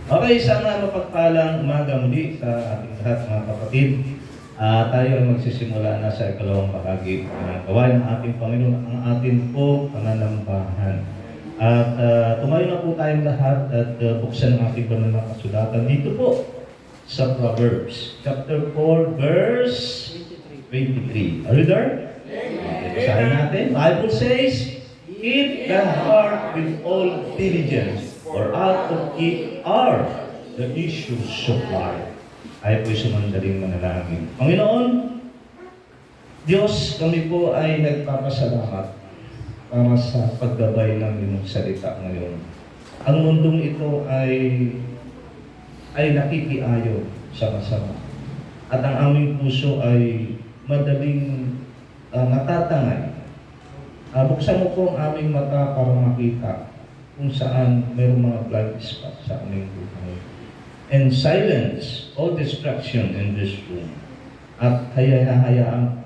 Okay, sana mapagpalang umaga muli sa ating lahat mga kapatid. Tayo ay magsisimula na sa ikalawang bahagi ng gawain ng ating Panginoon, ang ating po pananambahan. At tumayo na po tayong lahat at buksan ang ating banal na kasulatan dito po sa Proverbs, chapter 4, verse 23. Are you there? Basahin natin. Bible says, keep the heart with all diligence, for out of it are the issues of life. Ay po'y sumandaling manalangin. Panginoon, Diyos, kami po ay nagpapasalamat para sa paggabay ng iyong salita ngayon. Ang mundong ito ay nakikiayo sa masama. At ang aming puso ay madaling natatangay. Buksan mo po ang aming mata para makita kung saan mayroong mga blind spot sa aming buhay. And silence all distraction in this room. At hayaan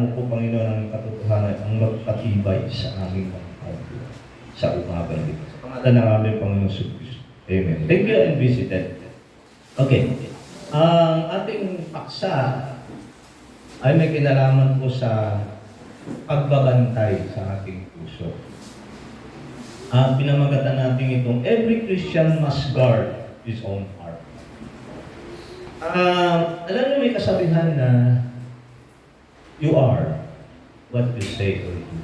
mo po, Panginoon, ang katotohanan ang magpatibay sa aming mga audio sa umagang dito. Sa pangalan ng aming Panginoon Jesus. Amen. Thank you and be seated. Okay. Ang ating paksa ay may kinalaman po sa pagbabantay sa ating puso. Pinamagatan natin itong every Christian must guard his own heart. Alam niyo may kasabihan na you are what you say or do.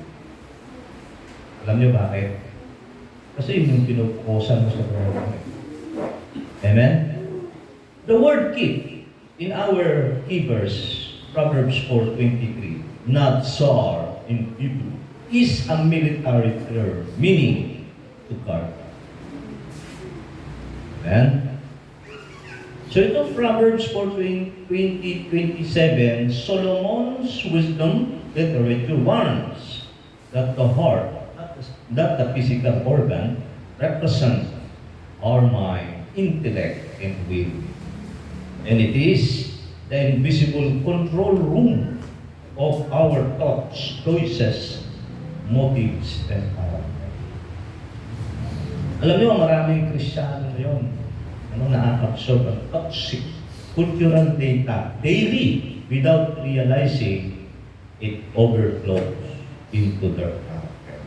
Alam niyo bakit? Kasi yun yung pinupukusan mo sa buhay. Amen? The word keep in our Hebrews, Proverbs 4:23, not sar in Hebrew, is a military term, meaning to guard. Amen? So itong Proverbs 4:27, Solomon's wisdom literature warns that the heart, not the physical organ, represents our mind, intellect, and will. And it is the invisible control room of our thoughts, choices, motives, and character. Alam niyo, maraming Kristiyano ngayon na-absorb ang toxic cultural data daily without realizing it overflows into their character.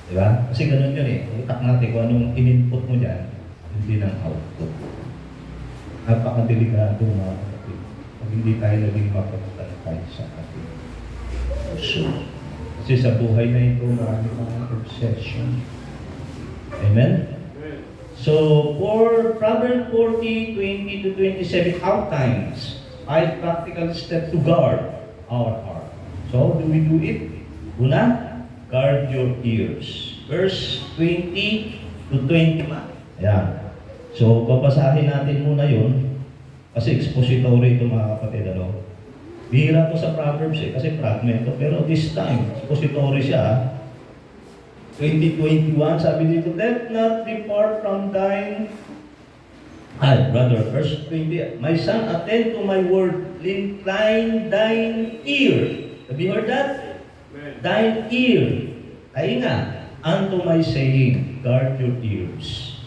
Diba? Kasi ganun yun eh. Utak natin kung anong in-input mo dyan, hindi ng output. Napakadelikado mga kapatid. Pag hindi tayo naging mapagtantay sa ating puso. Kasi sa buhay na ito, marami mga obsession. Amen? So, for Proverbs 40:20-27 outlines 5 practical steps to guard our heart. So, do we do it? Una, guard your ears. Verse 20-21. Ayan. So, babasahin natin muna yun. Kasi expository ito mga kapatid. Bihira to sa Proverbs kasi fragmento. Pero this time, expository siya. 20:21, sabi dito, let not depart from thine, verse 20, my son, attend to my word, incline thine ear. Have you heard that? Thine ear, tainga, unto my saying, guard your ears.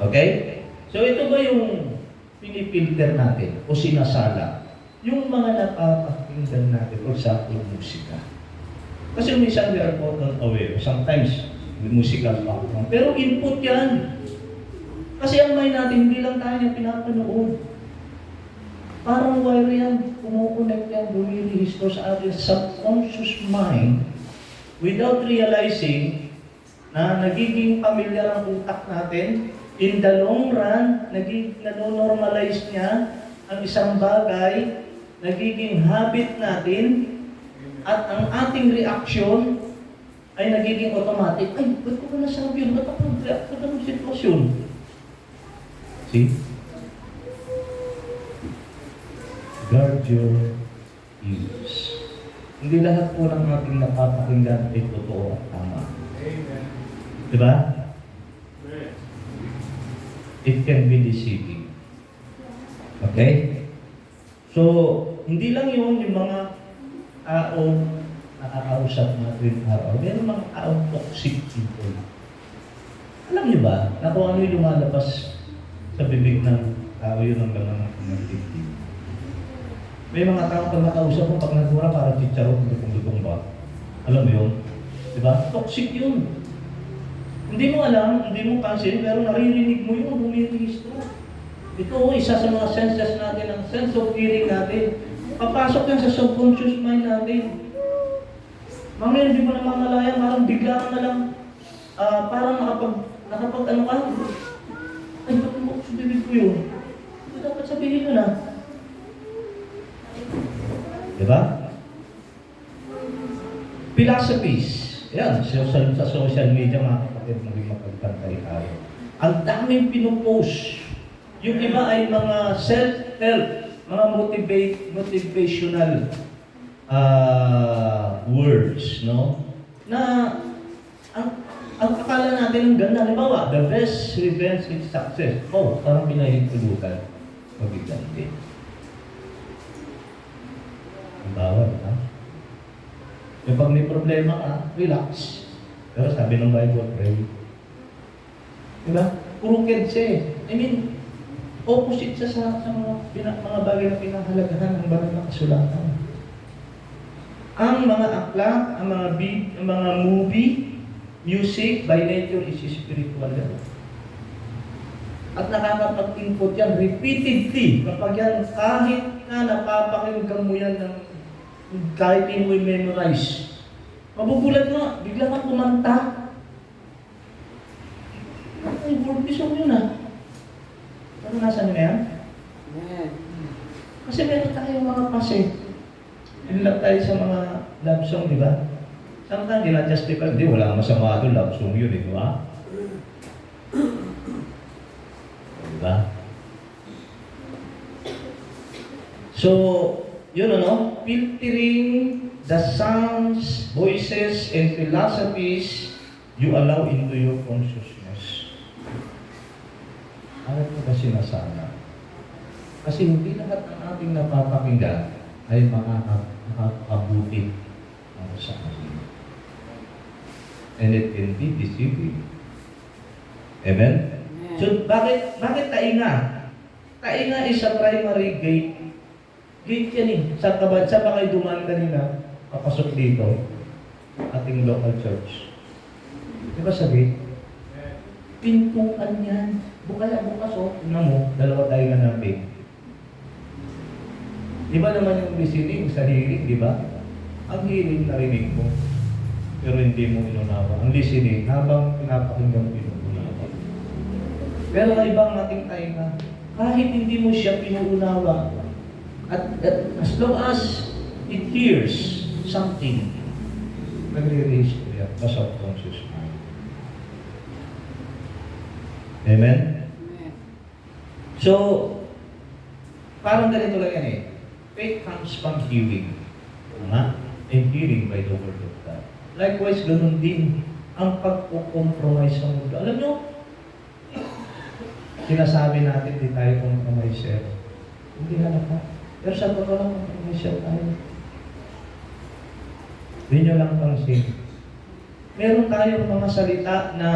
Okay? So ito ba yung pinipilter natin o sinasala? Yung mga napapakinggan natin, for example, musika. Kasi minsan we are total aware. Sometimes, musical background. Pero input yan. Kasi ang mind natin, hindi lang tayo yung pinapanood. Parang wire yan. Kumukonect yan, bumili-restore sa ating subconscious mind without realizing na nagiging familiar ang utak natin. In the long run, nanonormalize niya ang isang bagay, nagiging habit natin, at ang ating reaksyon ay nagiging automatic. Ay, ba't ko ba nasabi yun? Ba't ako nag-react sa ganung sitwasyon? See? Guard your ears. Hindi lahat po ng ating napapakinggan ay totoo at tama. Amen. Diba? It can be deceiving. Okay? So, hindi lang yun yung mga tao nakakausap natin araw. Meron mga taong toxic people. Alam Alam niyo ba na kung ano yung lumalabas sa bibig ng tao, yun ang laman ng dibdib? May mga tao pag nakausap mo, pag nagmura, parang chicharo, lutong-lutong ba? Alam mo yun? Diba? Toxic yun. Hindi mo alam, hindi mo pansin, pero naririnig mo yun, bumirehistro. Ito, isa sa mga senses natin, ang sense of hearing natin. Papasok yan sa subconscious mind natin. Mamaya, hindi mo namamalayan, parang bigla ka na lang, parang nakapag ano ka? Ay, ba't mo sa bibig ko yun? Hindi dapat sabihin yun Diba? Philosophies. Yan, sa social media, mga kapatid, maging mapagpantay tayo. Ang daming pinupost. Yung iba ay mga self-help, mga motivational words, no? Na ang akala natin ang ganda. Halimbawa, the best revenge is success. Oh, parang pinahintulutan. Mabiganti. Ang bawal, ha? Yung pag may problema ka, relax. Pero sabi ng Bible, pray. Diba? Crooked siya eh. I mean, opposite siya sa mga bagay na pinahalagahan ng banal na kasulatan. Ang mga aklat, ang mga movie, music, by nature is spiritual yan. At nakakapag-input yan repeatedly. Kapag yan, kahit na napapakinggan mo yan ng kahit hindi mo i-memorize. Mabubulat mo, bigla kang kumanta. Ay, word song yun Ano nasa nyo na yan? Kasi meron tayong mga pase. Inlove tayo sa mga love song, di ba? Sometimes, gina-justify, di, wala masama doon, love song yun, di ba? Diba? So, yun filtering the sounds, voices, and philosophies you allow into your consciousness. Ano po kasi nasana? Kasi hindi lahat ng ating napapakinggan ay makakabuti sa atin. And it can be deceiving. Amen? So, bakit tainga? Tainga is a primary gate. Gate yan eh. Sa ba kayo dumaan kanina, papasok dito, ating local church. Di ba sa gate? Pintuan yan. Kaya bukas tingnan mo, dalawa tayo na natin. Di ba naman yung listening sa hearing, di ba? Ang hearing narinig mo, pero hindi mo inunawa. Ang listening, habang pinapakinggan mo inuunawa. Pero ibang ating tainga, kahit hindi mo siya pinuunawa, at as long as it hears something, nagre-raise ko yan, the subconscious mind. Amen? So, parang ganito lang yan Faith comes from hearing. And hearing by the word of God. Likewise, ganun din ang pagkukompromise sa mundo. Alam nyo, sinasabi natin, di tayo compromiser. Hindi halata. Pero sa totoo lang, compromiser tayo. Hindi nyo lang pansin. Meron tayong mga salita na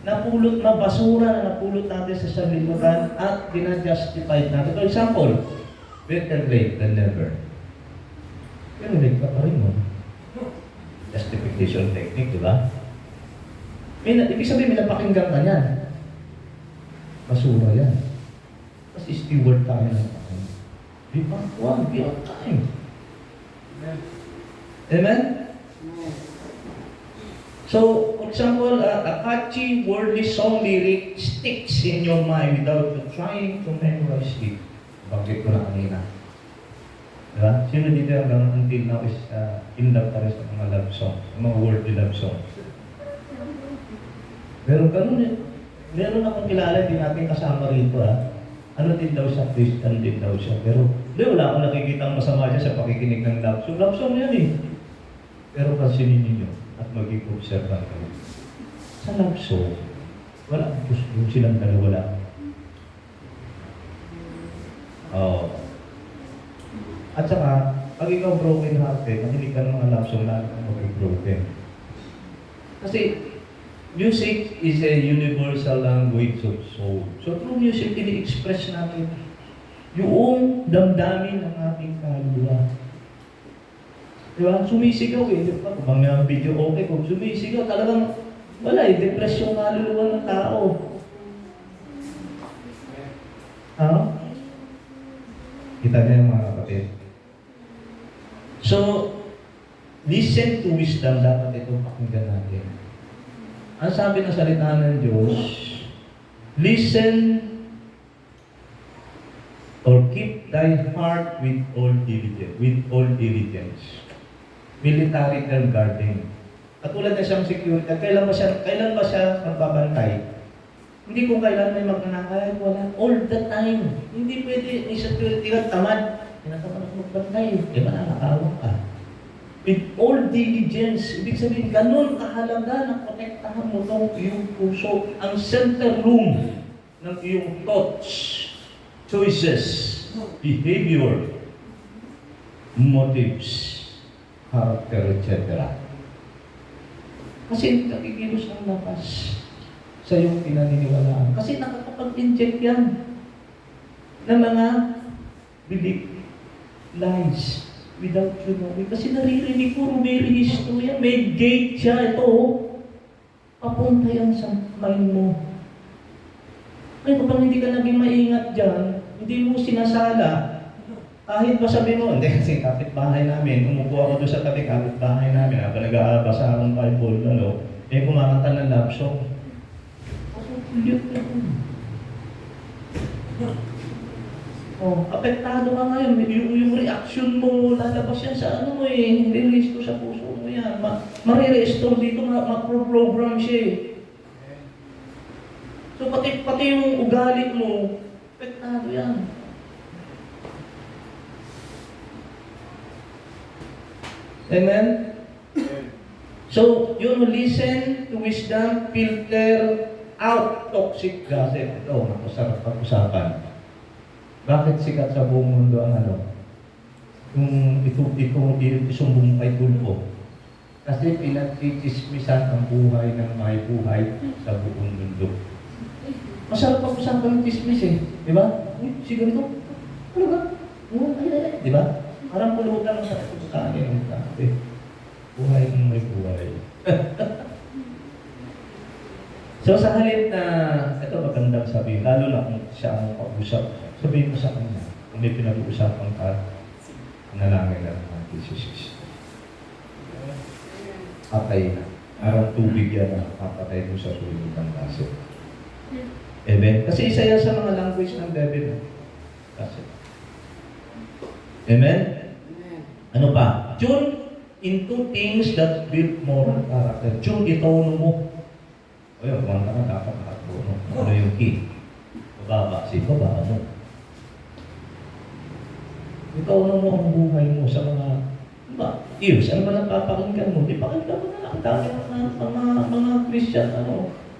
napulot na basura na napulot natin sa sanlibutan at dinajustify natin. For example, better late than never. Pero late ka pa rin mo. Justification technique, di ba? Ibig sabihin, may napakinggan ka niyan. Basura yan. Tapos steward tayo ng pakinggan. Di ba? Be on time. Amen? So, for example, a catchy, worldly song lyric sticks in your mind without you trying to memorize it. Bakit ko na kanina. Diba? Sino dito hanggang until now is in love pa rin sa mga love song, mga worldly love song? Meron akong kilala, hindi natin kasama rito Ano din daw siya, Christian din daw siya. Pero, wala akong nakikita masama siya sa pakikinig ng love song. Love song yan Pero pansinin ninyo at maging observant kayo. Sa love song, wala gusto silang dalawa lang. At saka, pag ikaw broken hearted, makinig ka ng mga love song, lalo kang maging broken. Kasi, Music is a universal language of soul. So through music, ini-express natin yung damdamin ng ating kaluluwa. Diba? Sumisigaw eh. Diba? Kung mga video okay, kung sumisigaw, talagang wala eh. Depress yung kaluluwa ng tao. Ha? Kita niyo mga kapatid. So, listen to wisdom. Dapat ito pakinggan natin. Ang sabi ng salita ng Diyos, listen or keep thy heart with all diligence. With all diligence. Military term guarding. Katulad na siyang security. Kailan ba siya magbabantay? Hindi kung kailan may magnanakayan, wala. All the time. Hindi pwede may security ka tamad. Tinatamad ako magbantay. Mananakawan ka. With all diligence, ibig sabihin, ganun kahalaga na konektahan mo ng iyong puso, ang center room ng iyong thoughts, choices, behavior, motives, character, etc. Kasi nakikilos ng lakas sa iyong pinaniniwalaan. Kasi nakakapag-inject yan ng mga belief, lies, without you knowing. Kasi naririnig ko, rumirinis to yan. May gate siya. Ito, papunta yan sa mind mo. Kaya kapag hindi ka naging maingat dyan, hindi mo sinasala. Kahit ba sabi mo, hindi kasi kapitbahay namin, umupo ako doon sa tabi kapitbahay namin, habang nag-aabasa akong Bible, kumakanta ng love song. Ulit na yun. Apektado ka ngayon. Yung reaction mo, lalabas yan sa ano mo eh. Release to sa puso mo yan. Marirestore dito, ma-program siya eh. So pati yung ugali mo, apektado yan. Amen? So, yun, listen to wisdom, filter out toxic gossip. Ito, masarap pag-usapan. Bakit sikat sa buong mundo ang ano? Yung isumbong kay Tulfo. Kasi pinagtitismisan ang buhay ng may buhay sa buong mundo. Masarap pag-usapan yung tismis eh. Di ba? Siguro ito. Ano ba? Di ba? Parang pulutan sa kanin ng kape. Buhay ng may buhay. So sa halip na, ito magandang sabihin, lalo na kung siya ang pag-usap, sabihin ko sa kanya, kung may pinag-uusapan ka, nalangin na ang Jesus. Patay na. Parang tubig yan na papatay mo sa sulit ng kaso. Amen? Kasi isa yan sa mga language ng devil. Kasi. Amen? Ano pa? Tune into things that build moral character. Tune itono mo. Ayun, kumanda ka dapat nakatuno. Ano yung key? Bababa. Baba mo. Itono mo ang buhay mo sa mga ears. Ano ba napapakinggan mo? Di pakinggan mo na lang. Dami mga Christian,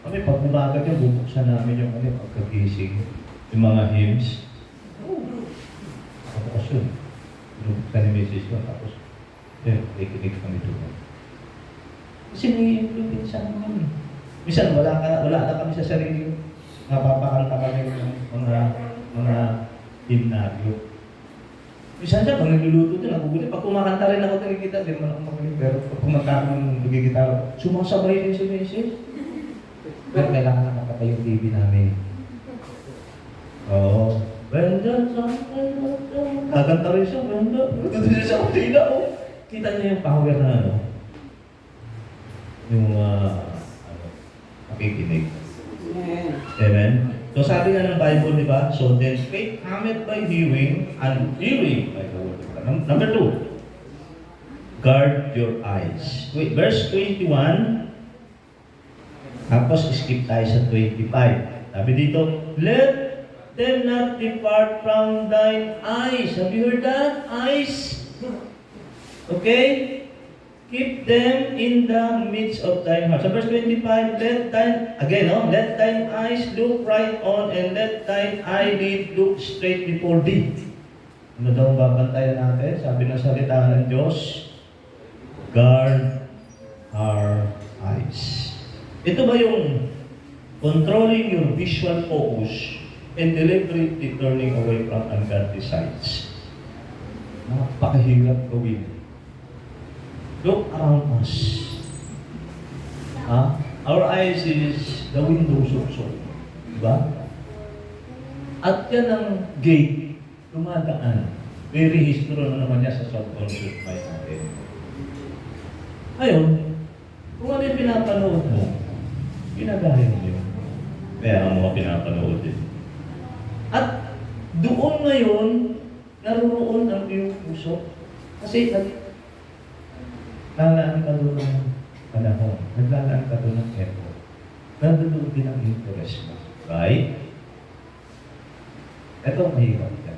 kami pag umaga yan, bubuksan namin yung pagkagising. Yung mga hymns. Tapos yun. Bubuksan ni Mrs. yun. Tapos, ikinig kami doon. Kasi may-influence sa naman. Minsan, wala na kami sa sarili. Napapakanta kami ng mga hymnaryo. Minsan siya, pag nagluluto din, nagugulit. Pag kumakanta rin ako, nakikita, di naman ako magaling. Pero pag kumanta ako ng nagigitara, sumasabay din si Mrs. Pero kailangan na makatay yung TV namin. Oo. Kakanta rin siya, benda. Kakanta rin siya, tila, Kita niyo yung power na yung nakikinig. Amen? So sabi nga ng Bible, di ba? So then faith cometh by hearing, and hearing by the word of God. Number 2, guard your eyes. Wait, verse 21, tapos skip tayo sa 25. Sabi dito, let them not depart from thine eyes. Have you heard that? Eyes. Okay? Keep them in the midst of thine heart. So verse 25, let thine eyes look right on, and let thine eyelid look straight before thee. Ano daw babantayan natin? Sabi ng salita ng Diyos, guard our eyes. Ito ba yung controlling your visual focus and deliberately turning away from ungodly sights? Napakahirap gawin. Look around us. Our eyes is the windows of soul. Diba? At yan ang gate, dumadaan. Re-rehistro na naman niya sa subconscious mind natin. Ngayon, kung ano yung pinapanood mo, ginagaya mo yun. Kaya ang mga pinapanood din. At doon ngayon, naroon ang iyong puso. Kasi naglalaan ka doon ng panahon. Naglalaan ka doon ng effort. Nandun din ang interest mo. Right? Ito ang mahirap yan.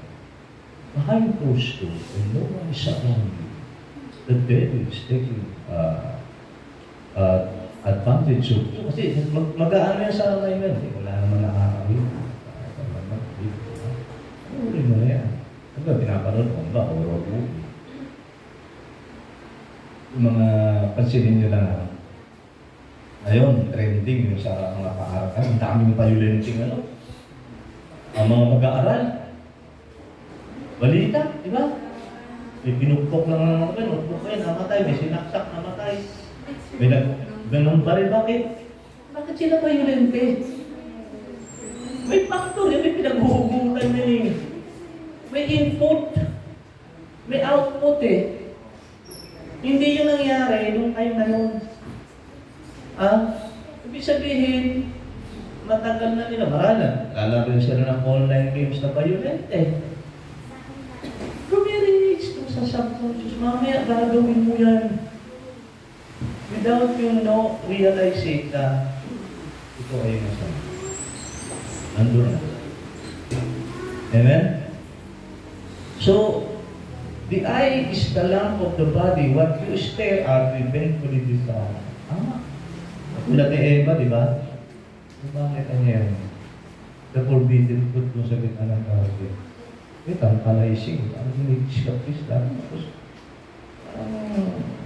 Behind closed doors, when no one is around you, the devil is taking advantage of you. Kasi mag-aano yan sa alay yan. Wala naman nakakawin. Ano rin mo na yan? Ano ba pinapanood mo ba? Horror movie. Yung mga pansinin nyo lang, ayun, trending yung sa mga paarakan. Ang daming violenting ano. Ang mga mag-aaral. Balita, di ba? May pinupok lang ng mga pinupok kayo, namatay. May sinaksak, namatay. May ganun pa rin. Bakit? Bakit sila violente? May factor yan, may pinaghuhugutan yan eh. May input. May output eh. Hindi yung nangyari nung time na yun. Ibig sabihin, matagal na nila. Marala. Lalaro sila ng online games na violente. Lumirich ito sa subconscious. Mamaya, gagawin mo yan. Without you realize it na ito ay nasa. Nandun na. Amen? So, the eye is the lamp of the body. What you stare at eventually become. Tulad ni Eva, di ba? Bakit ang yan? The forbidden fruit mo sa gitna ng garden. Ang palaising. Ang hinigiskapis lang. Tapos,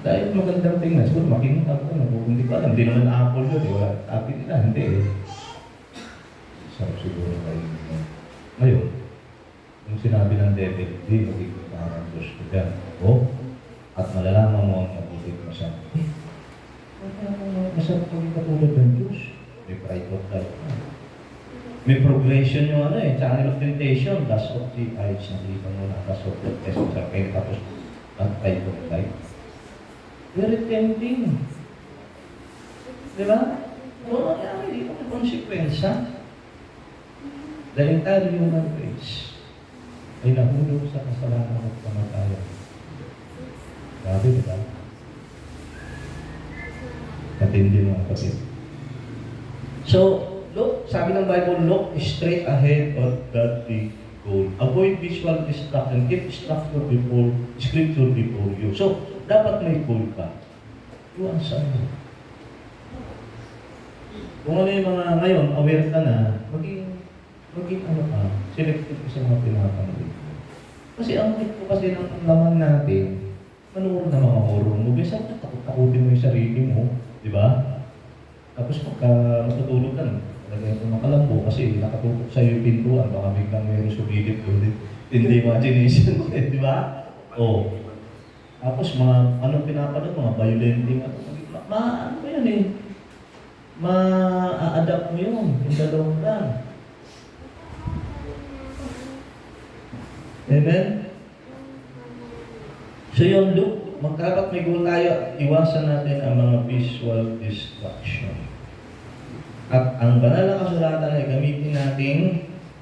dahil magandang tingnan. Siguro makikita ko. Hindi ko alam. Hindi naman apple yun. Wala. Tapit nila. Hindi eh. Sarap siguro kayo. Ngayon, yung sinabi ng devil, hindi magiging parang Diyos ko dyan. At malalaman mo ang mabuting masarap. Masarap kami katulad ng Diyos. May pride of life. May progression yung channel of temptation. Last of the eyes. Nakita mo na last of the test. Tapos, ang pride of life. Very tempting. Diba? So, hindi ko may konsekwensya. The entire human race ay nahulog sa kasalanan at kamatayan. Grabe, diba? Katindi mga kapit. So, look, sabi ng Bible, look straight ahead of godly goal. Avoid visual distraction. Keep scripture before you. So, dapat may goal ka. Iwan sa'yo. Kung ano yung mga ngayon, aware ka na, maging ano ka, selective ka sa mga pinapanood. Kasi ang tipo kasi ng laman natin, manood na mga horror movies, saan takot-takutin mo yung sarili mo, di ba? Tapos pagka matutulog ka, talaga ito makalambo kasi nakatutok sa iyo yung pintuan, baka biglang mayroong sumilip doon. In the imagination mo di ba? Tapos anong pinapanood, mga violenting, ano yan eh, ma-adapt mo yun, in the long run. Amen? So yun, look, magkapat may goal tayo, iwasan natin ang mga visual distraction. At ang banal na kasulatan ay gamitin natin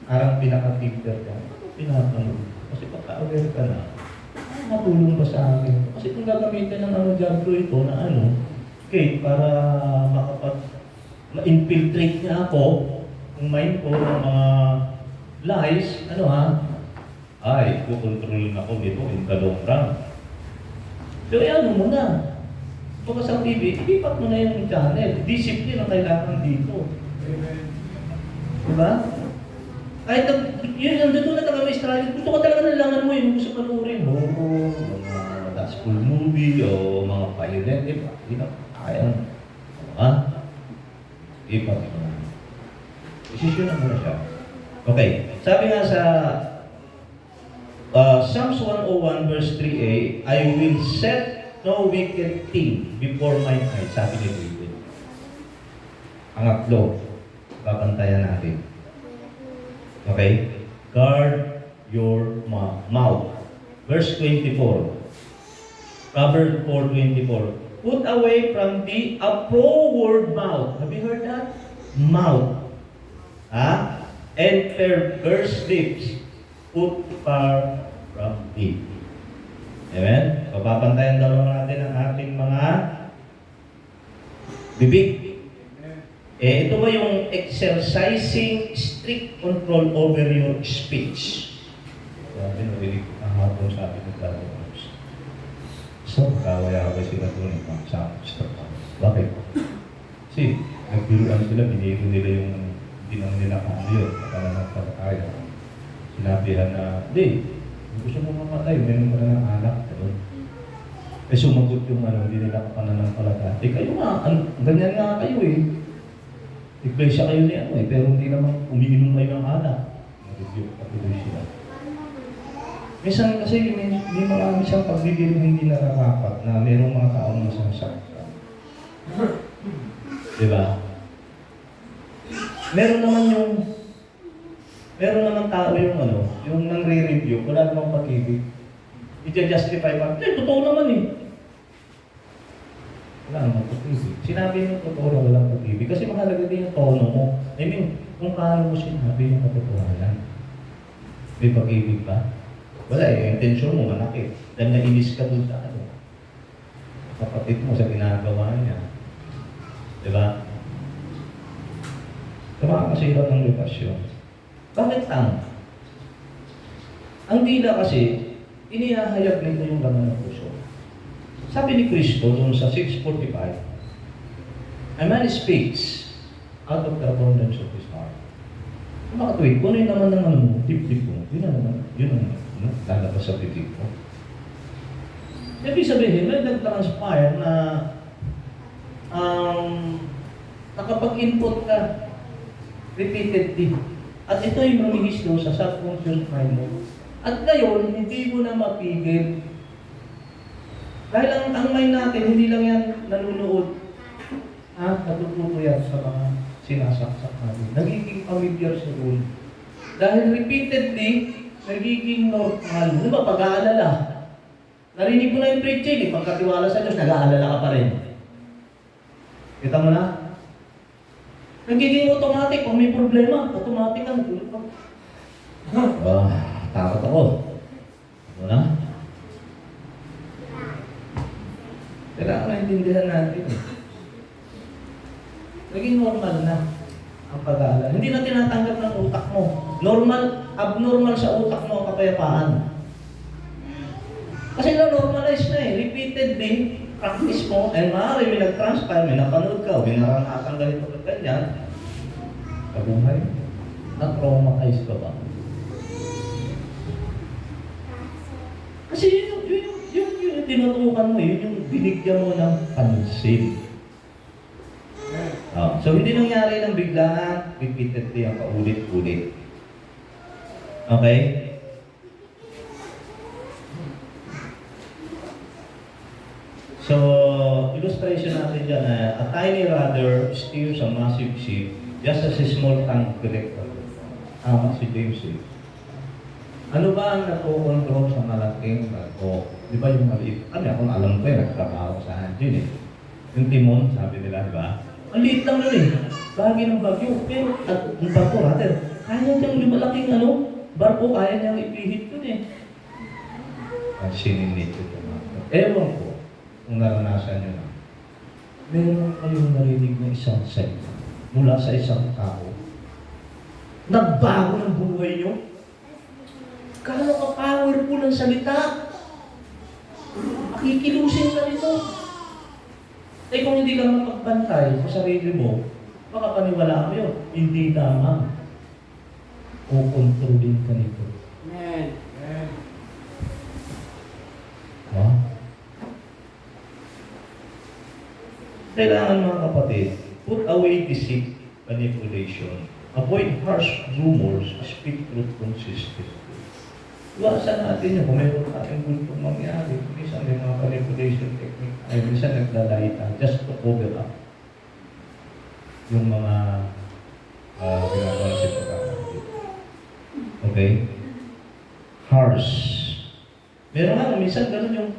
arang pinaka-filter ka. Ano pinapanood? Kasi pagka-aware ka na, matulong ba sa akin? Kasi kung gagamitin ng jablo ito na okay, para ma-infiltrate niya ako, yung mind ko ng mga lies, kukontrolin ako nito in the long run. So, mo na. Pagka sa TV, ipipat mo na yung channel. Discipline ang kailangan dito. Diba? Kahit yun, nandito na taga may strategy. Gusto ko talaga nalaman mo yung gusto panurin. Mga gospel movie o mga violent, diba? Kaya. ipagpatuloy. Desisyon na muna siya. Okay. Sabi nga sa Psalms 101 verse 3a, I will set no wicked thing before my eyes. Sabi ni David. Pangatlo, babantayan natin. Okay? Guard your mouth. Verse 24. Proverbs 4:24. Put away from thee a froward mouth. Have you heard that? Mouth. And perverse lips. Put far from thee. Amen? So, babantayan daw natin ang ating mga bibig. Ito ba yung exercising strict control over your speech? Sabi, narinig ko ang hapon sabi ng Brother Ops. So, kawaya-kaway sila doon yung mga sa bakit? Kasi, nagbiruan sila, binigo nila yung hindi naman nila kaano yun. Akala ng pagkakaya. Sinabihan na, hindi, gusto mo mamatay, meron mo na ng anak. Eh, sumagot yung hindi nila kapananampalataya. Kayo nga, ganyan nga kayo eh. Iglesia kayo ni pero hindi naman umiinom kayo ng anak. Nag-review patuloy sila. Minsan kasi may marami siyang pagbibiro hindi nararapat na mayroong mga taong masasaktan. Diba? Meron naman tao yung nangre-review, wala namang pag-ibig. I-justify pa, totoo naman eh. Wala namang pag-ibig. Sinabi mo totoo na walang pag-ibig. Kasi mahalaga din yung tono mo. I mean, kung paano mo sinabi yung katotohanan. May pag-ibig ba? Wala eh, intensyon mo, manakit. Dahil nainis ka doon sa kapatid mo sa ginagawa niya. Diba? Kumakasira ng lokasyon. Bakit ang dila kasi, inihahayag nito yung laman ng puso. Sabi ni Kristo doon sa 6:45, a man speaks out of the abundance of his heart. Kung makatuwid, kung ano yung naman ng dibdib mo, yun ang lalabas sa bibig mo. Ibig sabihin, may nag-transpire na nakapag-input ka repeatedly. At ito yung mamihis doon sa subconscious mind mo. At ngayon, hindi mo na mapigil. Dahil ang mind natin, hindi lang yan nanunood. Natututo yan sa mga sinasaksak natin. Nagiging familiar sa rule. Dahil repeatedly, nagiging normal. Ano ba, pag-aalala? Narinig mo na yung preaching, pagkatiwala sa Diyos, nag-aalala ka pa rin. Kita mo na? Nagiging automatic. Kung may problema, automatic ka. Takot ako. Ano na? Kailangan naintindihan natin. Naging normal na ang pag-aalala. Hindi na tinatanggap ng utak mo. Abnormal sa utak mo ang kapayapaan. Kasi na-normalize na eh. Repeatedly, practice mo, and maaari may nag-transpire, may napanood ka, o binaranasan ganito at ganyan, kabuhay, na-traumatize ka ba? Kasi yung tinutukan mo, yun yung binigyan mo ng pansin. So, hindi nangyari ng biglaan, repeatedly ang paulit-ulit. Okay? So, illustration natin dyan a tiny rudder steers a massive ship just as a small tank director. Si James eh. Ano ba ang nagko-control sa malaking barko? Di ba yung maliit? Kung alam ko nagtrabaho sa engine eh. Yung timon, sabi nila, di ba? Ang liit lang yun eh. Bahagi ng bagyo. Pero, ang barko, kaya niyang lumalaking barko, kaya niyang ipihit yun eh. Sininit ito. Ewan ko, kung naranasan nyo na. Meron kayong narinig na isang salita mula sa isang tao. Nagbago ng buhay nyo. Kano ka-powerful ang salita. Makikilusin ka nito. Eh kung hindi ka mapagbantay sa sarili mo, baka paniwalaan mo yun. Hindi tama. O kontrolin ka nito. Amen. Kailangan mga kapatid, put away deceit. manipulation. Avoid harsh rumors, speak truth consistently. Iwasan natin yun. Kung mayroon tayong gulpong mangyari, minsan may mga manipulation technique, ay minsan nagdalaita just to cover up yung mga ginagawa sa pagkakasip. Okay? Harsh. Meron nga, minsan ganun yung,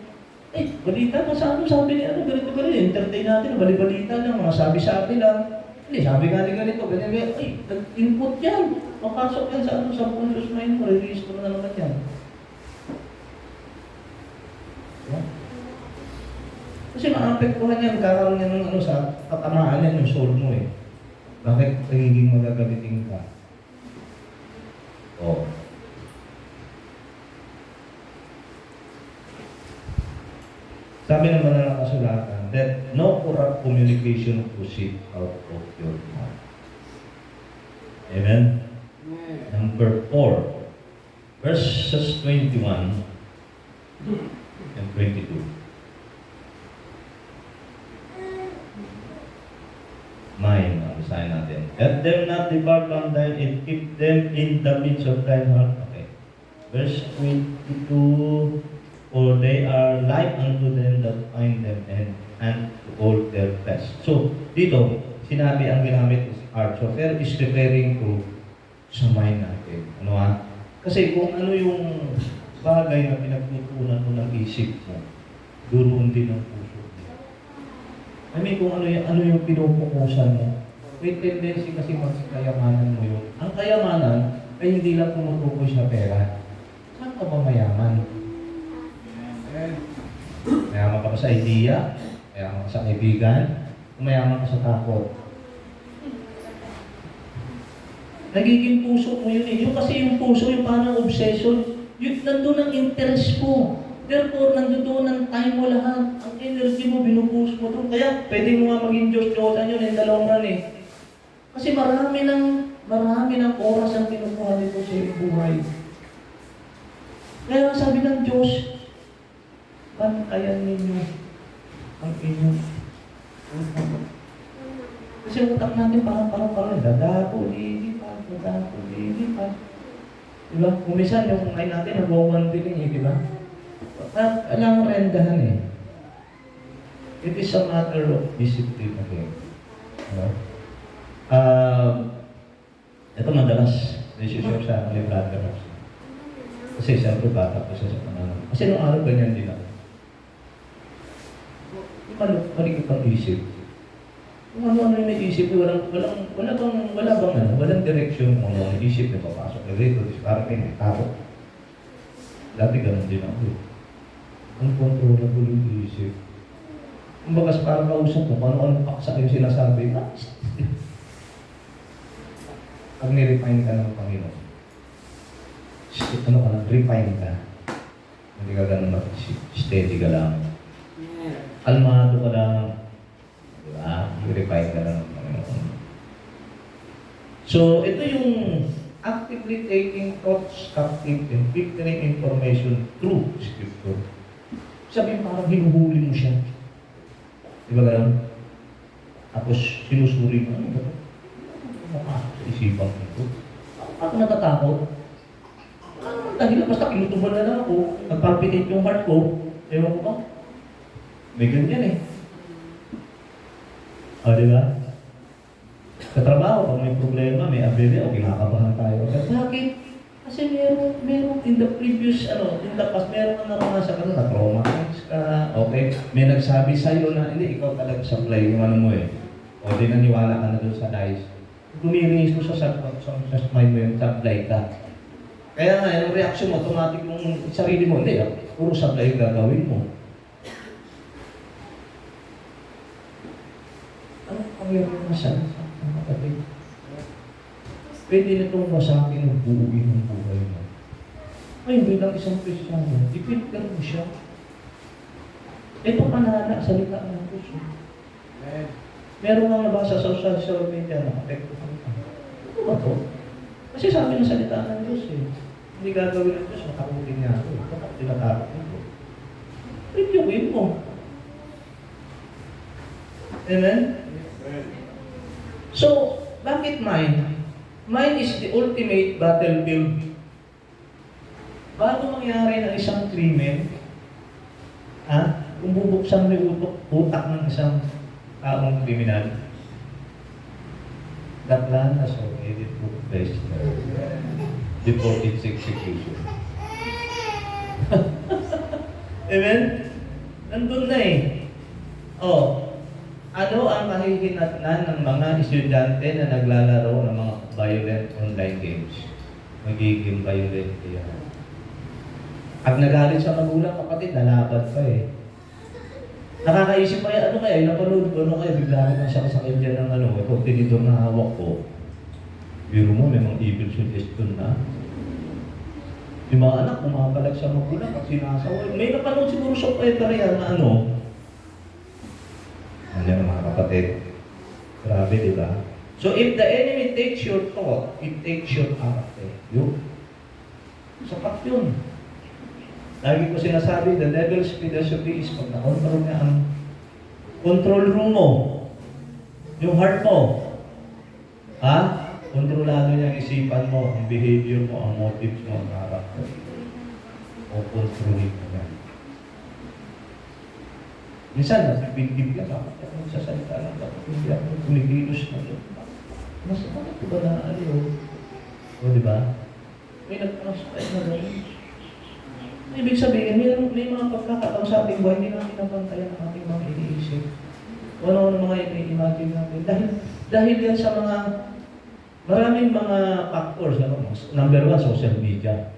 balita pa sa ano, sabi ni ano, ganito, entertain natin, bali-balita lang, mga sabi-sabi lang. Hindi, sabi nga ni ganito, ganyan, nag-input yan. Mapasok yan sa ano, subconscious mind mo, release ko na naman yan. Yeah. Kasi maapektuhan yan, kakaroon yan ng ano, sa tatamaan yan yung soul mo eh. Bakit nagiging magagalitin ka? Oh. Sabi naman na nakasulatan that no corrupt communication proceed out of your mouth. Amen? Number 4, verses 21 and 22. Mine, basahin natin. Let them not depart from thine and keep them in the midst of thine heart. Okay. Verse 22, for they are life unto them that find them and to all their flesh. So, dito, sinabi ang ginamit is heart. So, there is referring to sa mind natin. Ano ha? Kasi kung ano yung bagay na pinagtutunan mo ng isip mo, duroon din ang puso mo. I mean, kung ano yung pinupukusan mo, may tendency kasi magkayamanan mo yun. Ang kayamanan ay hindi lang tumutukoy sa pera. Saan ka ba mayaman? Mayaman ka ba sa idea? Mayaman ka sa kaibigan? Mayaman ka sa takot? Nagiging puso mo yun eh. Yung kasi yung puso, yung parang obsession, yun, nandun ang interest mo. Therefore, nandun ang time mo lahat. Ang energy mo, binubuhos mo doon. Kaya, pwede mo nga maging Diyos-Diyosan yun in the long run eh. Kasi marami ng oras ang kinukuha nito sa iyong buhay. Kaya sabi ng Diyos, bantayan ninyo ang inyong utak. Kasi utak natin parang dadako, lilipat. Diba? Kumisan yung ay natin, nag-1 eh, diba? Kailangan rendahan eh. It is a matter of discipline again. Diba? Ito madalas, decision sa akin ni Brother Ross. Kasi siyempre bata ko siya sa panahon. Kasi nung araw ganyan din ako. Malikot ang isip. Kung ano yung naisip, walang direksyon kung ano yung isip na papasok. Nag-rito, parang may takot. Dati ganun din ako. Uncontrollable yung isip. Kung bagas parang kausap mo, kung ano-ano paksa yung sinasabi, pag nirefine ka ng Panginoon, refine ka. Hindi ka ganun steady ka lang. Almado ka lang. Diba? I-refine ka lang ng Panginoon. So, ito yung actively taking thoughts captive and filtering information through Scripture. Sabihin parang hinuhuli mo siya. Diba ganun? Tapos sinusuri mo. Ano ba ito? Sa isipan ko ito. Ako natatakot. Dahil basta kinutuban na lang ako, nagpalpitate yung heart ko, ewan ko ba? May ganyan eh. O, diba? Sa trabaho, pag may problema, may aberya, o kinakabahan tayo. Bakit? Kasi meron in the previous, in the past, meron ka naranasan ka na traumatize ka, okay? May nagsabi sa'yo na, hindi, ikaw talaga supply yung ano mo eh. O, di naniwala ka na doon sa dice. Lumiringis mo sa mind mo yung supply ka. Kaya nga, yung reaction mo, automatic yung sarili mo, hindi, puro supply yung gagawin mo. Ano pangyayari na siya? Ang kapatid. Pwede na itong masakin ng buuin ng buhay mo. Ay, bilang isang Kristiyano, ipinter mo siya. Ito panana, salita ng Diyos. Meron nga nabasa sa social media na apektuhan ka. Ano ba ito? Kasi sabi ng salita ng Diyos eh. Hindi gagawin ng Diyos, makakutin niya ako. Bakit tinatakot nito? Reviewin mo. Amen? So, bakit mine? Mine is the ultimate battlefield. Bago mangyari ng isang krimen, kung bubuksan mo yung utak ng isang taong kriminal, the plan has already took place before its execution. Amen? Nandun na eh. Ano ang kahihinatnan ng mga estudyante na naglalaro ng mga violent online games? Magiging violent yan. Pag nagalit sa magulang, kapatid, nalaban pa eh. Nakakaisip pa ano kaya, napanood ko, bigla ko siya kasakit dyan ng kontinidor na hawak ko. Biro mo, may mga evil suggestion na. Yung mga anak, pumapalag sa magulang at sinasaway. May napanood siguro sa opera yan na Andiyan mga kapatid. Grabe, di ba? So if the enemy takes your thought, it takes your character. Yun. Sapat yun. Lagi ko sinasabi, the devil's philosophy is pag na-control niya ang control room mo, yung heart mo, kontrolado niya ang isipan mo, ang behavior mo, ang motives mo, ang character. O kontrolin mo yan. Minsan, nabigdib ka, bakit ako magsasalita lang, bakit hindi ako kumikilos na doon? Mas bakit ba na O, di ba? May nagpapasakit na doon. Ibig sabihin, may mga pagkakataon sa ating buhay, hindi natin napantayan ang ating mga iniisip. O ano mga i-imagine natin. Dahil yan sa maraming mga factors. Number one, social media.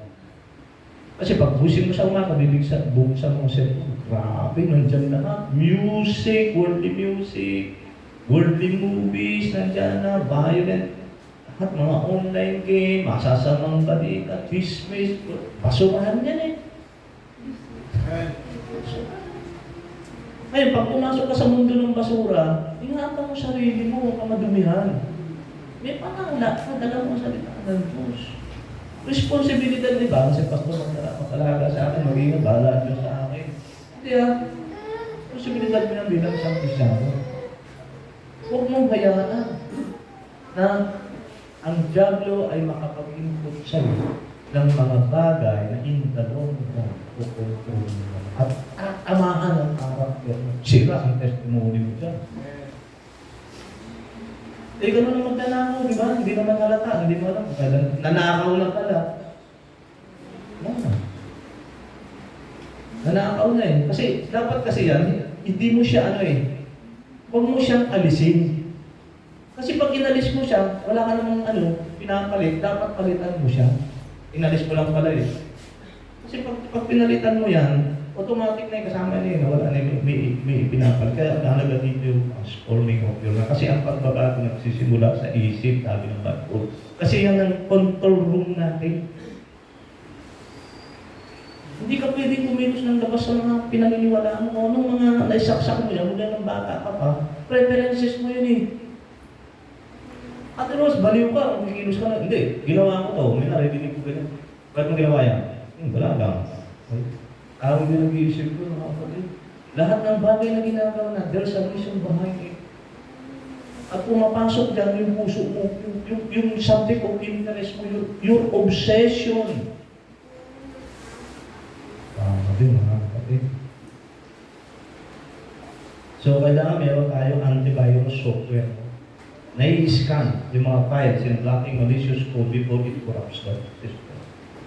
Kasi pag busin mo sa umaga, bubuksan mo sa grabe, nandiyan na. Music, worldly movies, nandiyan na, violent. Lahat mga online game, masasamang balita, chismis, basurahan yan eh. Ngayon, pag pumasok ka sa mundo ng basura, ingatan mo sarili mo, huwag ka madumihan. May panangla ka, dala mo sa salita ng Diyos. Responsibilidad, di ba? Kasi pastor, magkalaga sa akin, magiging bahala Diyos sa akin. Hindi responsibilidad mo yan bilang isang Kristyano. Huwag mong hayaan na ang diablo ay makapag-input sa'yo ng mga bagay na indalong mo o kontrol mo. At amahan ang karakter mo. Sira ang testimony mo dyan. Ganun ang magnanakaw, di ba? Hindi naman halata, hindi mo alam. Nanakaw lang pala. Nanakaw na eh. Kasi, dapat kasi yan, hindi mo siya huwag mo siyang alisin. Kasi pag inalis mo siya, wala ka namang pinapalit, dapat palitan mo siya. Inalis mo lang pala eh. Kasi pag pinalitan mo yan, automatic na yung kasama niya, wala na may pinapalit. Kaya nalaga dito yung forming of your life. Kasi ang pagbabago nagsisimula sa isip, sabi ng Bible. Kasi yan ang control room natin. Hindi ka pwedeng kumilos ng labas sa mga pinaniniwalaan mo. Anong mga naisaksak mo yan, mula ng bata ka pa, preferences mo yun eh. At Ros, baliw ka, kung kikilos ka na. Hindi, ginawa ko to, may narinig ko ganyan. Bakit mo ginawa yan? Wala lang. Tawag din nag-iisip ko, mga kapatid. Lahat ng bagay na ginagawa na, there's a reason behind it. At pumapasok dyan yung puso mo, yung subject of interest mo, your obsession. Din mga kapatid. So, kailangan meron tayong antivirus software. Na-i-scan yung mga files and blocking malicious code before it corrupts the system.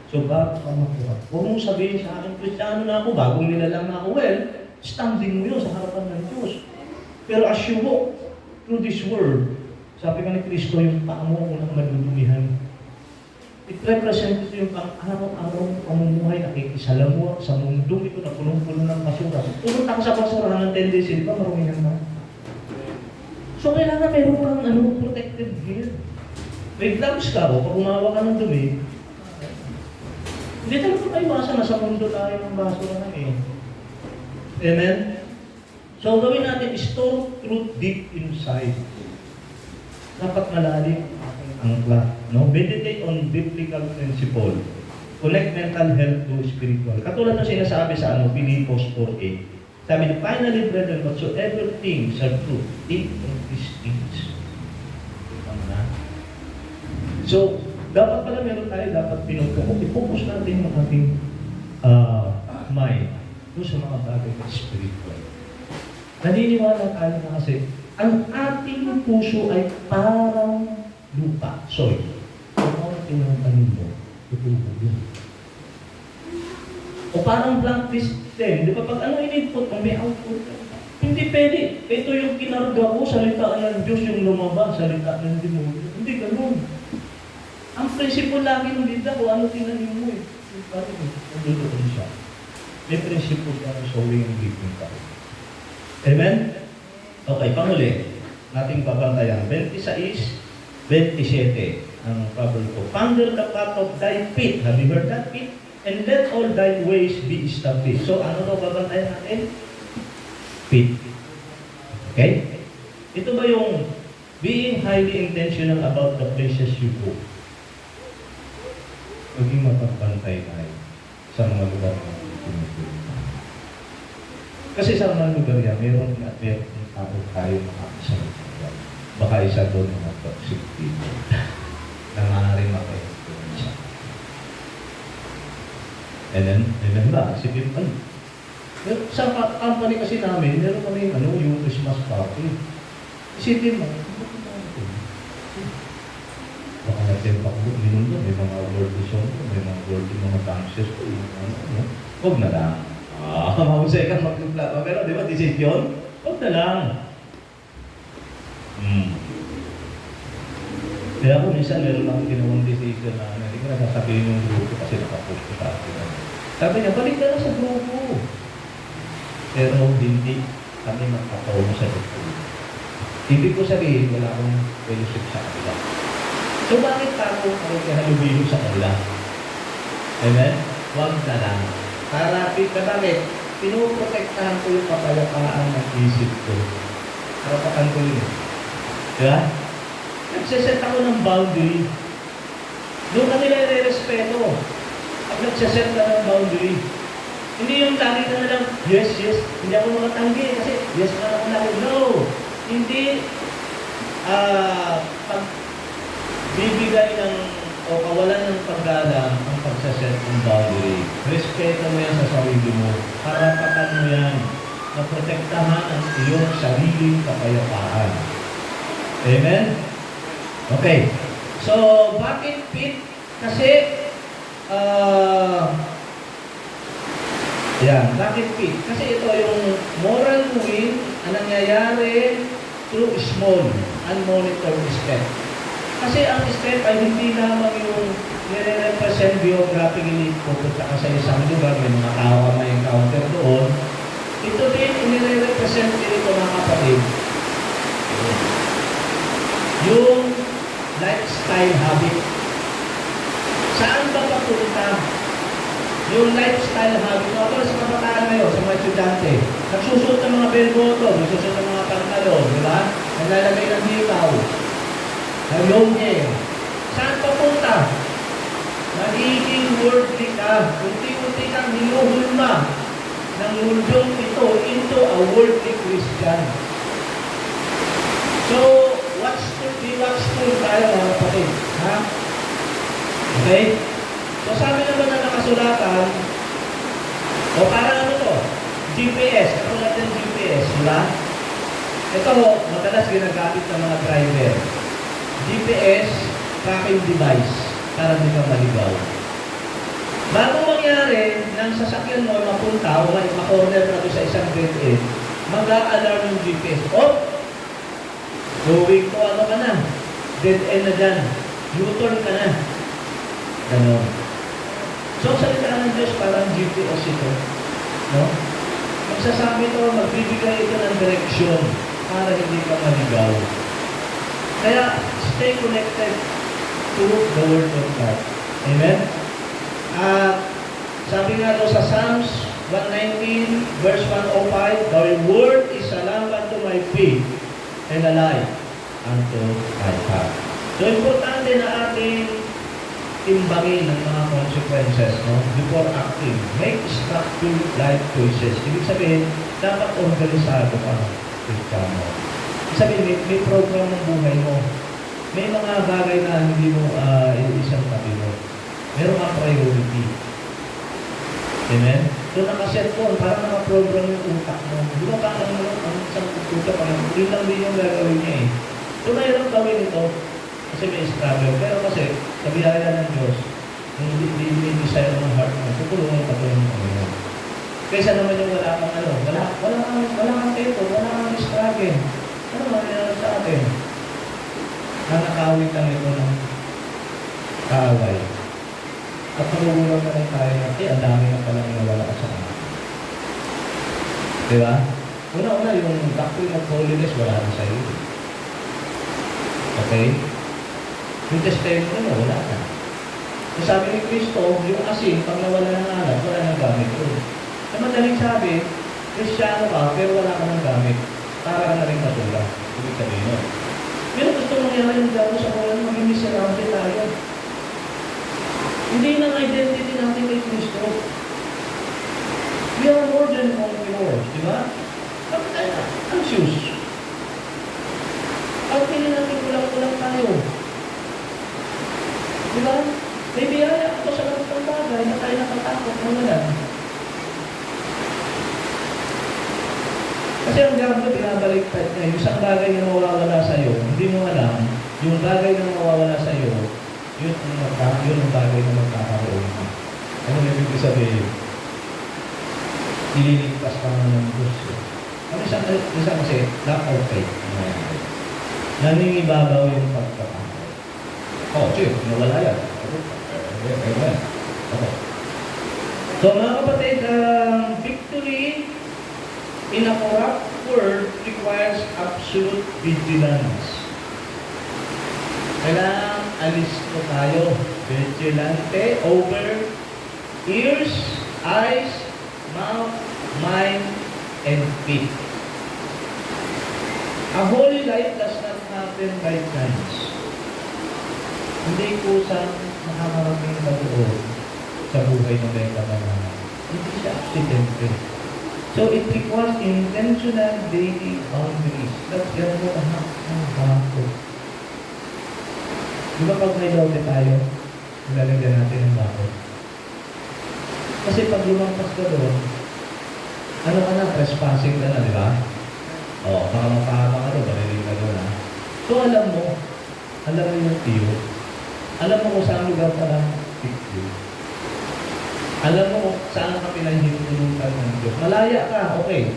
So, bago ka makuha. Huwag mong sabihin sa akin, Kristiyano na ako, bagong nilalang na ako. Well, standing mo yun sa harapan ng Diyos. Pero as you walk through this world, sabi ka ni Kristo, yung paa mo unang madudumihan. It represents yung pang-araw-araw pamumuhay, nakikisalamuha sa mundong ito na punong-puno ng basura. Pumunta ka sa basurahan ng tendency, di ba marumihan na? So, kailangan meron kang protective gear. May gloves ka, o pag umawa ka ng dumi, hindi talaga maiwasan na sa mundo tayo ng basura eh. Amen? So, gawin natin, store truth deep inside. Dapat malalim ang ating angkla. No? Meditate on biblical principle. Connect mental health to spiritual. Katulad na sinasabi sa Pilipos 4:8. Sabi niya, finally, brethren, whatsoever things are true, think of these things. So, dapat pala meron tayo, dapat pinupukok. I-focus natin yung ating mind doon sa mga bagay ng spiritual. Naniniwala tayo na kasi, ang ating puso ay parang lupa, soil. Kung ano tinatanim mo, tutubo yun. O parang blank system. Di ba pag ano in-input mo, may output ka. Hindi pwede. Ito yung kinarga ko, salita ng Diyos yung lumabas, salita ng demonyo. Hindi ganun. Ang prinsipyo lagi ng Biblia, kung ano tinanim mo eh. Parang nandun siya. May prinsipyo ka ng sowing and reaping ka. Amen? Okay, panghuli. Nating babantayan. 26, 27 ang proverb ko. Ponder the path of thy feet. Have you heard that, feet? And let all thy ways be established. So, ano daw babantayan natin? Feet. Okay? Ito ba yung being highly intentional about the places you go? Maging mapagpantay tayo sa mga lugar na pinupunta. Kasi sa mga lugar yan, meron at meron tao tayo makakasalita. Baka isa doon mga toxic people na maaaring maka-influence. And then ba, isipin pa, sa company kasi namin, meron kami yung Christmas party. Isipin mo, baka natin pa ko, minun doon, may mga worthy song, may mga worthy mga dances ko, huwag na lang. Mahusay kang mag-plata. Pero di ba, decision? Huwag na lang. Kaya ako minsan, meron akong ginawang decision na hindi ko nasasabihin yung grupo kasi nakapost ko sa akin. Sabi niya, balik ka na sa grupo. Pero hindi kami magkataon sa grupo. Hindi ko sabihin, wala akong fellowship sa kanila. So bakit ako halubilo sa kanila? Amen? Huwag na lang. Para, bakit? Pinuprotektahan ko yung kapayapaan ng isip ko. Karapatan ko yun. Diba? Nagsaset ako ng boundary. Doon ka nila i-respeto. Pag nagsaset ka ng boundary, hindi yung lagi ka na lang, yes, hindi ako makatanggi kasi yes ka na ako lagi. No! Hindi pag bibigay ng o kawalan ng paggalang ang pagsaset ng boundary. Respeto mo yan sa sarili mo. Karapatan mo yan na protektahan ang iyong sariling kapayapaan. Amen? Okay. So, bakit fit? Kasi, bakit fit? Kasi ito yung moral win ang nangyayari through small, unmonitored step. Kasi ang step ay hindi lamang yung nire-represent geographically pupunta ka sa isang lugar, may mga tao may encounter doon. Ito din, nire-represent din ito mga kapatid. Yung lifestyle habit. Saan ba papunta? Yung lifestyle habit. Ito sa kabataan ngayon, sa mga estudyante. Nagsusuot ng mga bell-bottom, nagsusuot ng mga pantalon, di ba? Naglalagay ng hikaw. Nalongye. Saan papunta? Magiging worldly ka. Unti-unti kang hinuhulma ng mundong ito into a worldly Christian. So, be watchful tayo mga kapatid. Ha? Okay? So, sabi naman na nakasulatan, o parang ano to? GPS. Katulad ng GPS, di ba? Ito, madalas ginagamit ng mga driver. GPS tracking device para hindi ka maligaw. Bago mangyari ng sasakyan mo mapunta o ma-corner na doon sa isang dead end, mag-a-alarm yung GPS. Going to ano ka na? Dead end na dyan. U-turn ka na. Ganon. So, salita ng Diyos parang GPS ito. No? Magsasabi ito, magbibigay ito ng direksyon para hindi ka maligaw. Kaya, stay connected to the Word of God. Amen? Sabi nga daw sa Psalms 119, verse 105, Thy word is a lamp unto my feet and a light unto my path. So, importante na ating timbangin ang mga consequences before acting. Make structured life choices. Ibig sabihin, dapat organisado ka mo. Sabihin, may program ng buhay mo. May mga bagay na hindi mo Amen? So nakaset ko, parang nakaprogram yung utak mo. Di ba parang ang isang utak, parang yun lang din yung gagawin niya eh. So mahirap gawin ito kasi may struggle. Pero kasi, sa biyaya ng Diyos, yung hindi desire ng heart mo, tutulungan ka tulong mo ngayon. Kaysa naman yung wala kang wala kang tempo, wala kang struggle. Ano mangyayari sa atin? Nanakawit lang ito ng kaaway. At magugulang na lang tayo na, ang dami na palang nawala sa akin. Di ba? Una-una, yung doctrine of holiness, wala na sa iyo. Okay? Yung testimony mo, wala na. So, sabi ni Kristo, yung asin, pag nawala ng alat, wala nang gamit yun. Sa madaling sabi, Kristyano ka, pero wala ka ng gamit. Para ka na rin matula. Ibig sabihin yun. Pero gusto mangyari yung gawin sa kawalan, maging miserable tayo. Hindi na identity natin kay Kristo. We are more than conquerors, di ba? Bakit tayo na? Anxious. Bakit hindi natin kulang-kulang tayo? Di ba? May biyaya ako sa lahat ng bagay na tayo nakatakot na wala. Kasi ang diablo, binabaliktad niya. Yung isang bagay na mawawala sa'yo, hindi mo alam, yung bagay na mawawala sa'yo, yun ang bagay na magkakaroon. Ano yung ibig sabihin? Ililigtas ka na ng Diyos. Ang isang kasi, lack of faith. Nangingibabaw yung pagkakakaroon. Oh, chief, nawala yan. Amen. Okay. So mga kapatid, victory in a corrupt world requires absolute vigilance. Kailangan alis ko tayo. Vigilante over ears, eyes, mouth, mind, and feet. A holy life does not happen by chance. Hindi ko sa makakarating na doon sa buhay ng may kamanahan. Hindi siya accidental. So it requires intentional daily boundaries. Lagyan mo lahat ng bako. Di ba pag may lote tayo, nilalagyan natin ng bako? Kasi pag lumampas ka doon, ano ka na, trespassing ka na, di ba? O, baka mapahama ka doon, marinig ka doon ha. So alam mo yung tiyo. Alam mo kung saan lugar ka lang tiyo. Alam mo kung saan ka pinahintulutan ng Diyos. Malaya ka, okay.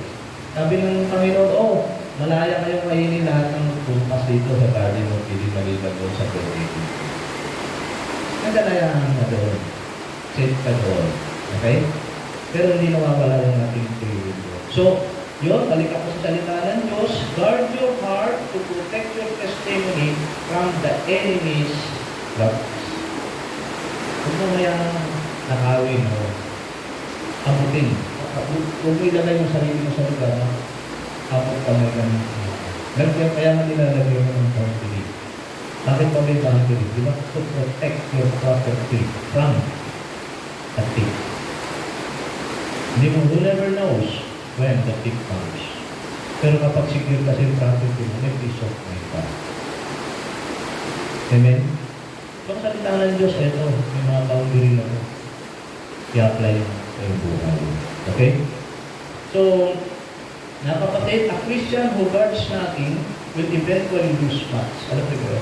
Sabi ng Panginoon, malaya kayong kainin lahat ng pumpas dito sa garden mo, hindi maliban doon sa pwede. Nagalayahan na doon. Safe ka doon. Okay? Pero hindi nawawala yung ating free will. So, yun, balik ako sa salita ng Diyos. Guard your heart to protect your testimony from the enemy's traps. Huwag mo mayang nakawin o abutin. Huwag mo ilagay yung sarili mo sa lugar na abot ka may ganun. Kaya nga nilalagay mo ng boundary. Bakit pa may boundary? Di ba? To protect your property from the thief. Hindi mo, who never knows when the thief comes. Pero kapag secure kasi yung property mo, may peace of mind ka. Amen? So, ang salita ng Diyos, ito, may mga boundary na ito. I-apply sa iyong buhay. Okay? So, napapatid, a Christian who guards nothing will eventually lose much. Alam mo ba?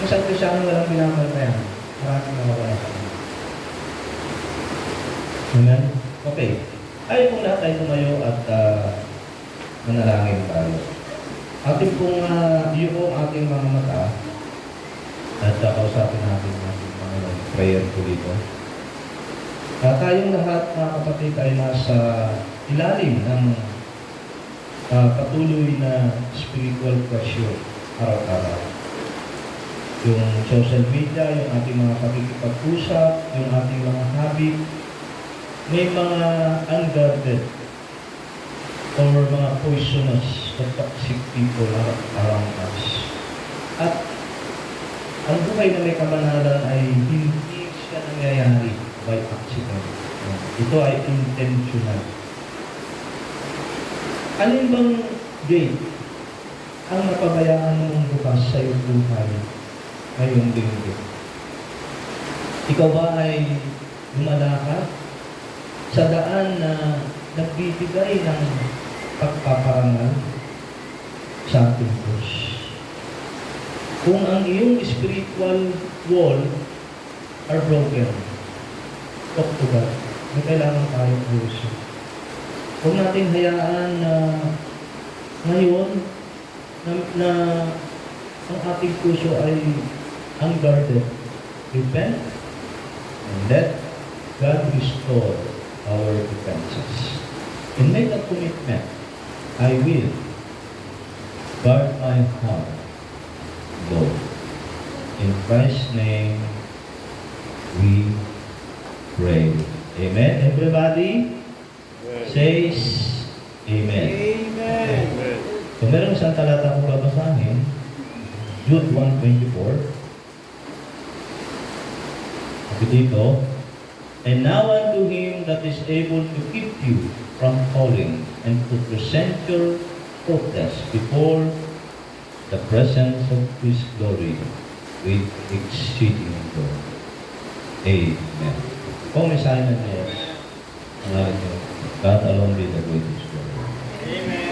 Isang Christiano walang binamaltayan. Maraming nawawala sa kanya. Amen? Okay. Ay, kung lahat tayo tumayo at manalangin tayo. Ating kung yung ating mga mata at kausapin natin mga prayer po dito. Tayong lahat, mga kapatid, ay nasa ilalim ng patuloy na spiritual pressure araw-araw. Yung social media, yung ating mga pakikipag-usap, yung ating mga habit, may mga unguarded or mga poisonous or toxic people around us. At ang buhay na may kabanalan ay hindi siya nangyayari by accident. Ito ay intentional. Alin bang gate ang napabayaan mong bukas sa iyong buhay ngayong linggo? Ikaw ba ay lumalakad sa daan na nagbibigay ng pagpaparangal sa ating Diyos. Kung ang iyong spiritual wall are broken, talk to God. May kailangan tayong ayusin. Huwag natin hayaan na ngayon na ang ating puso ay unguarded. Repent and let God restore our defenses. And make a commitment. I will guard my heart, Lord. In Christ's name, we pray. Amen. Everybody says Amen. Amen. So meron isang talata kong babasahin, Jude 1:24. Sabi dito, and now unto him that is able to keep you from falling and to present your faultless before the presence of his glory with exceeding joy. Amen. Kung may sign na Diyos, ang alam niyo, God alone be the greatest glory. Amen.